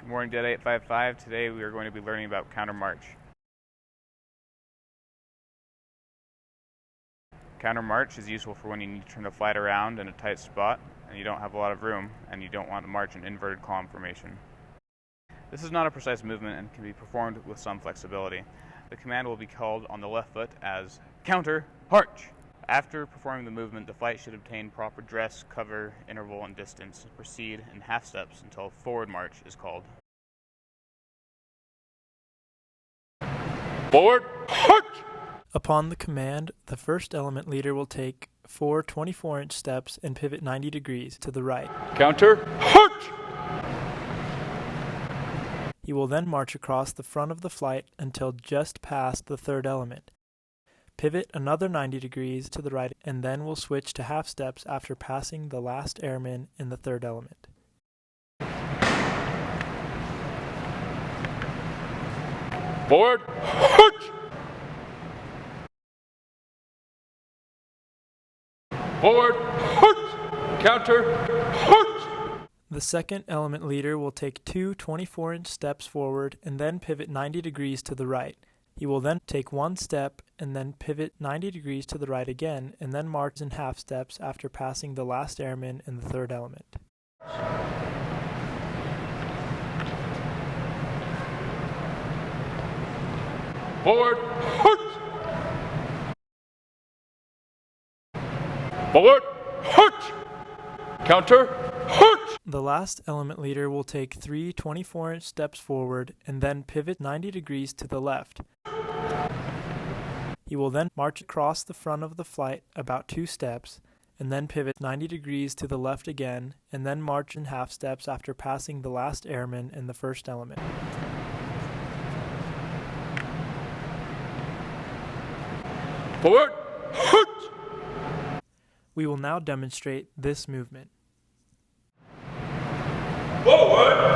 Good morning, Det 855. Today we are going to be learning about counter march. Counter march is useful for when you need to turn the flight around in a tight spot and you don't have a lot of room and you don't want to march in inverted column formation. This is not a precise movement and can be performed with some flexibility. The command will be called on the left foot as counter march. After performing the movement, the flight should obtain proper dress, cover, interval, and distance and proceed in half steps until forward march is called. Forward march! Upon the command, the first element leader will take 4 24-inch steps and pivot 90 degrees to the right. Counter march! He will then march across the front of the flight until just past the third element. Pivot another 90 degrees to the right and then will switch to half steps after passing the last airman in the third element. Forward march! Forward march! Counter march! The second element leader will take 2 24-inch steps forward and then pivot 90 degrees to the right. He will then take 1 step and then pivot 90 degrees to the right again and then march in half steps after passing the last airman in the third element. Forward march! Forward march! Counter march! The last element leader will take 3 24-inch steps forward and then pivot 90 degrees to the left. He will then march across the front of the flight about 2 steps and then pivot 90 degrees to the left again and then march in half steps after passing the last airman in the first element. Forward march! We will now demonstrate this movement. Forward